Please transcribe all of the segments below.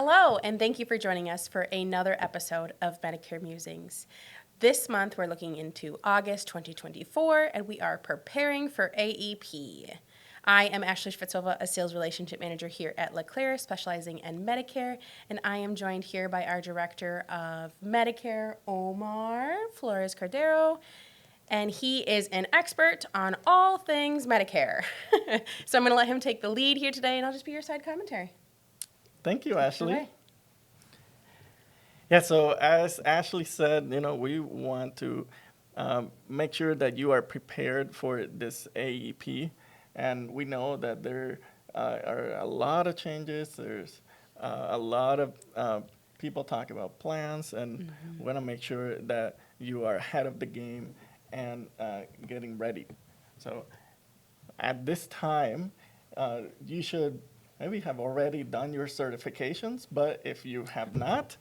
Hello, and thank you for joining us for another episode of Medicare Musings. This month, we're looking into August 2024, and we are preparing for AEP. I am Ashley Schvitzova, a sales relationship manager here at LeClaire, specializing in Medicare, and I am joined here by our director of Medicare, Omar Flores Cordero, and he is an expert on all things Medicare. So I'm going to let him take the lead here today, and I'll just be your side commentary. Thank you, Take it Ashley. away. Yeah, so as Ashley said, we want to make sure that you are prepared for this AEP. And we know that there are a lot of changes. There's a lot of people talking about plans, and we want to make sure that you are ahead of the game and getting ready. So at this time, you should maybe have already done your certifications, but if you have not,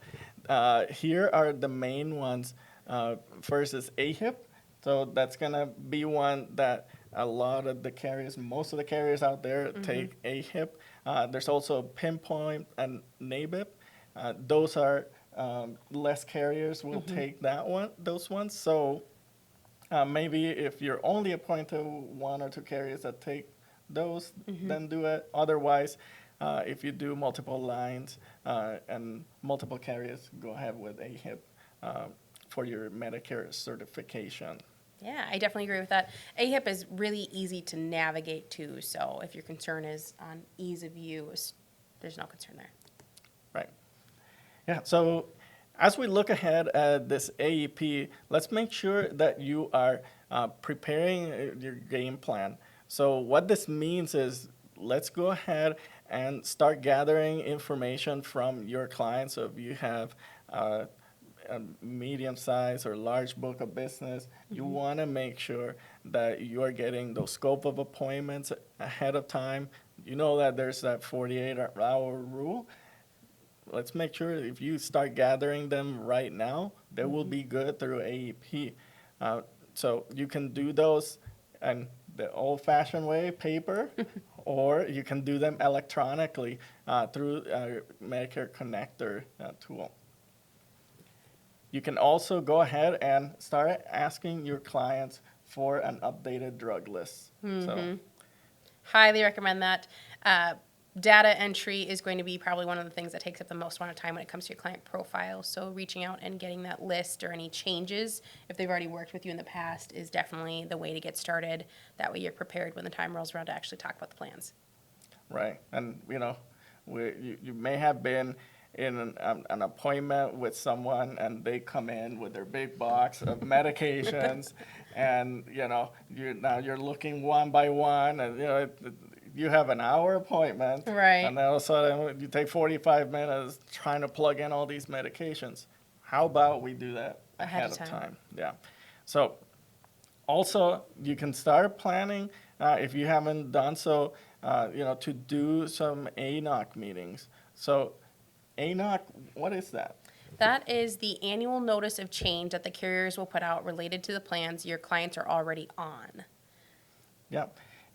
here are the main ones. First is AHIP. So that's going to be one that a lot of the carriers, most of the carriers out there take AHIP. There's also Pinpoint and NABIP. Those are less carriers will take those ones. So maybe if you're only appointed to one or two carriers that take those, then do it. Otherwise, if you do multiple lines and multiple carriers, go ahead with AHIP for your Medicare certification. Yeah, I definitely agree with that. AHIP is really easy to navigate too, so if your concern is on ease of use, there's no concern there. Right. Yeah, so as we look ahead at this AEP, let's make sure that you are preparing your game plan. So what this means is let's go ahead and start gathering information from your clients. So if you have a medium-sized or large book of business, you want to make sure that you are getting those scope of appointments ahead of time. You know that there's that 48-hour rule. Let's make sure if you start gathering them right now, they will be good through AEP. So you can do those in the old-fashioned way, paper, or you can do them electronically through Medicare Connector tool. You can also go ahead and start asking your clients for an updated drug list. So, Highly recommend that. Data entry is going to be probably one of the things that takes up the most amount of time when it comes to your client profile. So reaching out and getting that list or any changes, if they've already worked with you in the past, is definitely the way to get started. That way you're prepared when the time rolls around to actually talk about the plans. right. And, you may have been in an appointment with someone and they come in with their big box of medications and, you're looking one by one and, you have an hour appointment. Right. And then all of a sudden you take 45 minutes trying to plug in all these medications. How about we do that ahead of time? Yeah. So also, you can start planning, if you haven't done so, to do some ANOC meetings. So ANOC, what is that? That is the annual notice of change that the carriers will put out related to the plans your clients are already on. Yeah.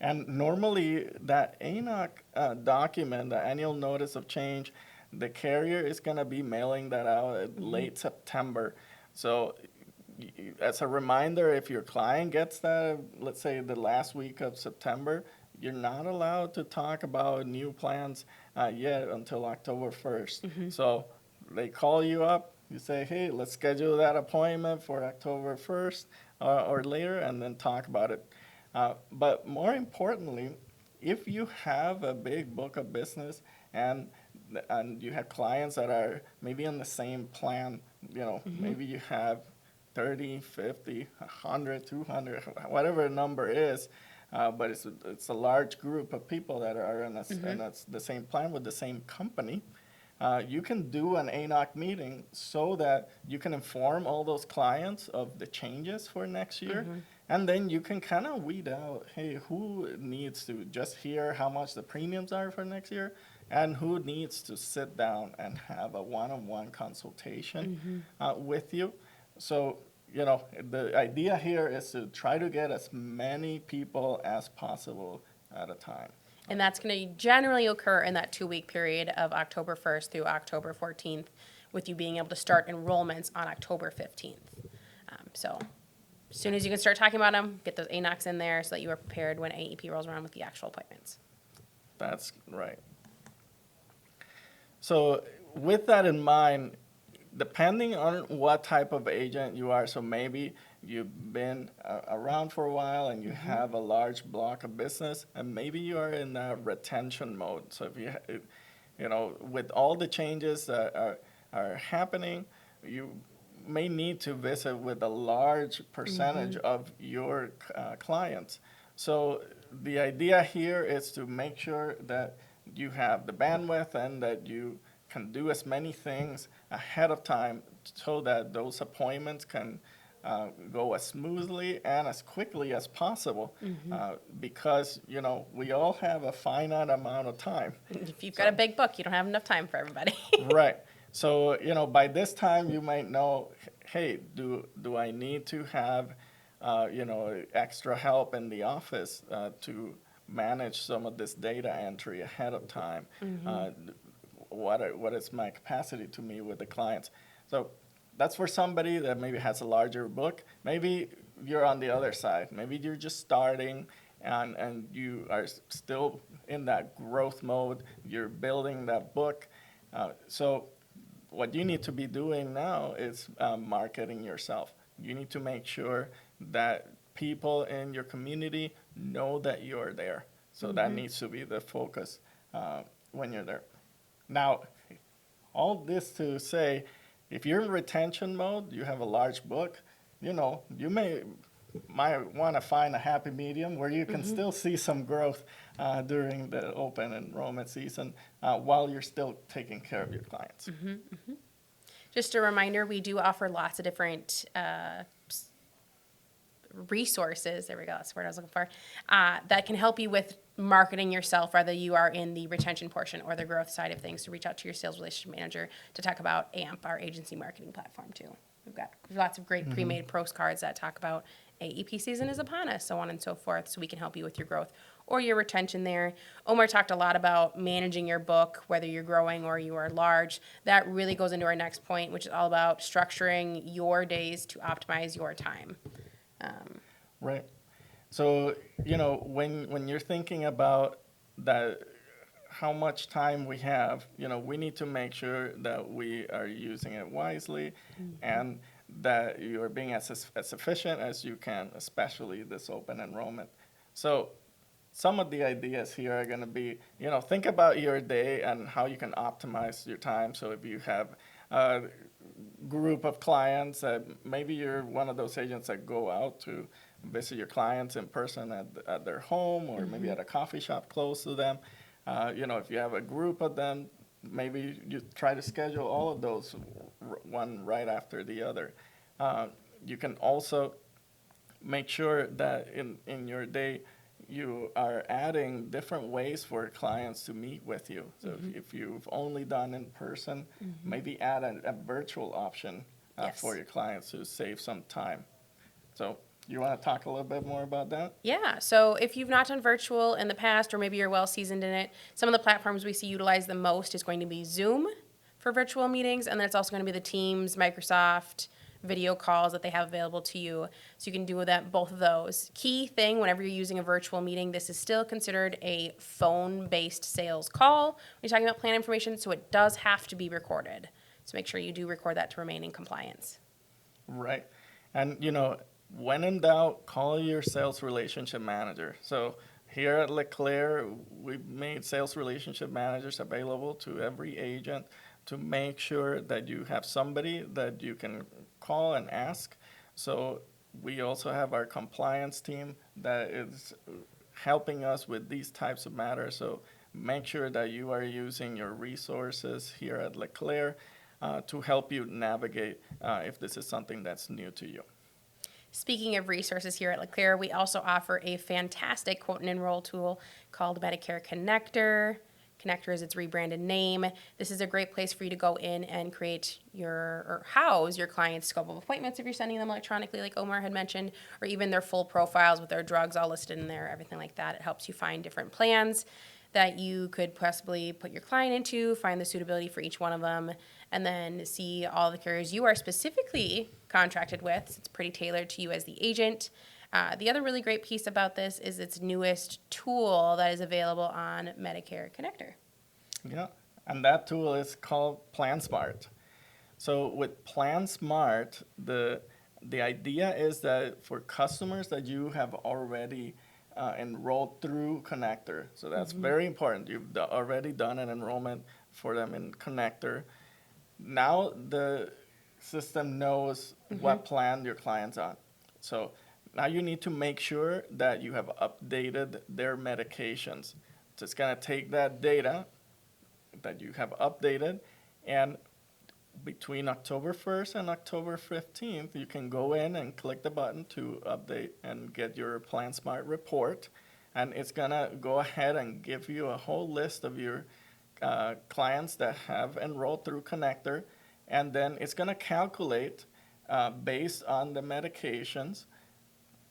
And normally that ANOC document, the annual notice of change, the carrier is going to be mailing that out at late September. So as a reminder, if your client gets that, let's say the last week of September, you're not allowed to talk about new plans yet until October 1st. So they call you up, you say, hey, let's schedule that appointment for October 1st or later, and then talk about it. But more importantly, if you have a big book of business and you have clients that are maybe on the same plan, maybe you have 30, 50, 100, 200, whatever the number is, but it's a large group of people that are in the same plan with the same company. You can do an ANOC meeting so that you can inform all those clients of the changes for next year. And then you can kind of weed out, hey, who needs to just hear how much the premiums are for next year and who needs to sit down and have a one-on-one consultation with you. So, the idea here is to try to get as many people as possible at a time. And that's going to generally occur in that 2-week period of October 1st through October 14th, with you being able to start enrollments on October 15th. So as soon as you can start talking about them, get those ANOCs in there so that you are prepared when AEP rolls around with the actual appointments. That's right. So with that in mind, depending on what type of agent you are, so maybe you've been around for a while and you have a large block of business, and maybe you are in that retention mode. So if you know, with all the changes that are happening, you may need to visit with a large percentage of your clients. So the idea here is to make sure that you have the bandwidth and that you can do as many things ahead of time so that those appointments can go as smoothly and as quickly as possible, because, you know, we all have a finite amount of time. If you've got a big book, you don't have enough time for everybody. Right. So, you know, by this time you might know, hey, do I need to have, you know, extra help in the office to manage some of this data entry ahead of time? What is my capacity to meet with the clients? So that's for somebody that maybe has a larger book. Maybe you're on the other side. Maybe you're just starting and you are still in that growth mode. You're building that book. So what you need to be doing now is marketing yourself. You need to make sure that people in your community know that you're there. So that needs to be the focus when you're there. Now, all this to say, if you're in retention mode, you have a large book, you know, you might want to find a happy medium where you can still see some growth during the open enrollment season while you're still taking care of your clients. Just a reminder, we do offer lots of different resources, there we go, that's the word I was looking for, that can help you with marketing yourself, whether you are in the retention portion or the growth side of things. So reach out to your sales relationship manager to talk about AMP, our agency marketing platform too. We've got lots of great pre-made postcards that talk about AEP season is upon us, so on and so forth, so we can help you with your growth or your retention there. Omar talked a lot about managing your book, whether you're growing or you are large. That really goes into our next point, which is all about structuring your days to optimize your time. Right. So, you know, when you're thinking about that, how much time we have, you know, we need to make sure that we are using it wisely and that you are being as efficient as you can, especially this open enrollment. So some of the ideas here are going to be, you know, think about your day and how you can optimize your time. So if you have a group of clients, maybe you're one of those agents that go out to visit your clients in person at their home or maybe at a coffee shop close to them. You know, if you have a group of them, maybe you try to schedule all of those one right after the other. You can also make sure that in your day you are adding different ways for clients to meet with you. So if you've only done in person, maybe add a virtual option for your clients to save some time. So you want to talk a little bit more about that? Yeah, so if you've not done virtual in the past or maybe you're well seasoned in it, some of the platforms we see utilized the most is going to be Zoom for virtual meetings, and then it's also going to be the Teams, Microsoft video calls that they have available to you. So you can do that, both of those. Key thing, whenever you're using a virtual meeting, this is still considered a phone-based sales call when you're talking about plan information, so it does have to be recorded. So make sure you do record that to remain in compliance. Right. And, you know, when in doubt, call your sales relationship manager. So here at LeClaire, we've made sales relationship managers available to every agent to make sure that you have somebody that you can call and ask. So we also have our compliance team that is helping us with these types of matters. So make sure that you are using your resources here at LeClaire to help you navigate if this is something that's new to you. Speaking of resources here at LeClaire, we also offer a fantastic quote and enroll tool called Medicare Connector. Connector is its rebranded name. This is a great place for you to go in and create or house your client's scope of appointments if you're sending them electronically, like Omar had mentioned, or even their full profiles with their drugs all listed in there, everything like that. It helps you find different plans. that you could possibly put your client into, find the suitability for each one of them, and then see all the carriers you are specifically contracted with. So it's pretty tailored to you as the agent. The other really great piece about this is its newest tool that is available on Medicare Connector. Yeah, and that tool is called PlanSmart. So with PlanSmart, the idea is that for customers that you have already enrolled through Connector, so that's very important. You've already done an enrollment for them in Connector. Now the system knows what plan your client's on. So now you need to make sure that you have updated their medications. So it's going to take that data that you have updated, and between October 1st and October 15th, you can go in and click the button to update and get your PlanSmart report. And it's going to go ahead and give you a whole list of your clients that have enrolled through Connector. And then it's going to calculate, based on the medications,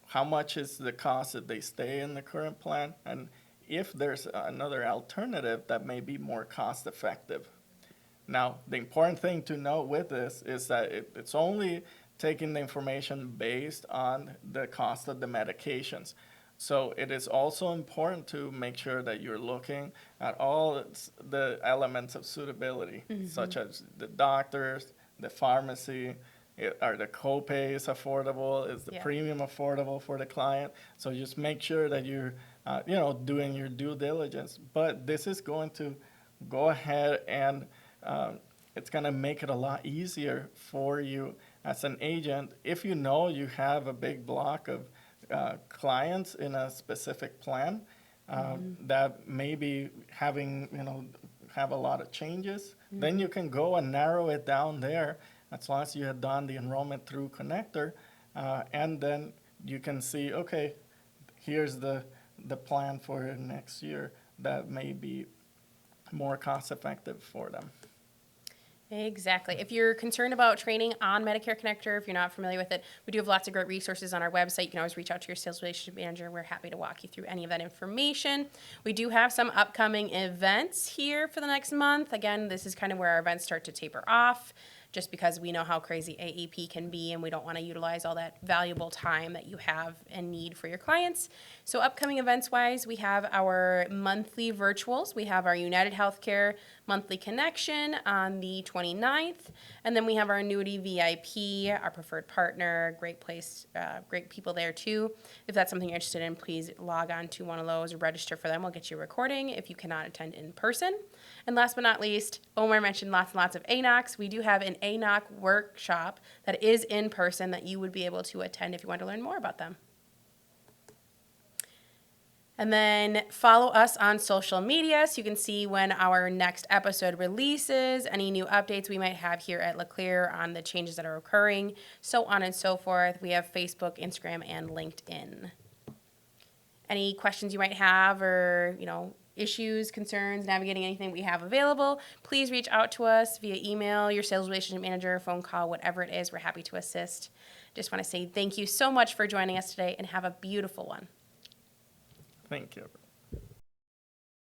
how much is the cost if they stay in the current plan, and if there's another alternative that may be more cost effective. Now, the important thing to note with this is that it's only taking the information based on the cost of the medications. So it is also important to make sure that you're looking at all the elements of suitability, such as the doctors, the pharmacy, are the copays affordable? Is the premium affordable for the client? So just make sure that you're, doing your due diligence. But this is going to go ahead and it's going to make it a lot easier for you as an agent if you know you have a big block of clients in a specific plan that may be having, have a lot of changes. Then you can go and narrow it down there as long as you had done the enrollment through Connector, and then you can see, okay, here's the plan for next year that may be more cost effective for them. Exactly. If you're concerned about training on Medicare Connector, if you're not familiar with it, we do have lots of great resources on our website. You can always reach out to your sales relationship manager. We're happy to walk you through any of that information. We do have some upcoming events here for the next month. Again, this is kind of where our events start to taper off, just because we know how crazy AEP can be and we don't want to utilize all that valuable time that you have and need for your clients. So upcoming events-wise, we have our monthly virtuals. We have our United Healthcare Monthly Connection on the 29th, and then we have our Annuity VIP, our preferred partner, great place, great people there too. If that's something you're interested in, please log on to one of those or register for them. We'll get you a recording if you cannot attend in person. And last but not least, Omar mentioned lots and lots of ANOCs. We do have an ANOC workshop that is in person that you would be able to attend if you want to learn more about them. And then follow us on social media so you can see when our next episode releases, any new updates we might have here at LeClaire on the changes that are occurring, so on and so forth. We have Facebook, Instagram, and LinkedIn. Any questions you might have or, issues, concerns, navigating anything we have available, please reach out to us via email, your sales relationship manager, phone call, whatever it is. We're happy to assist. Just want to say thank you so much for joining us today and have a beautiful one. Thank you.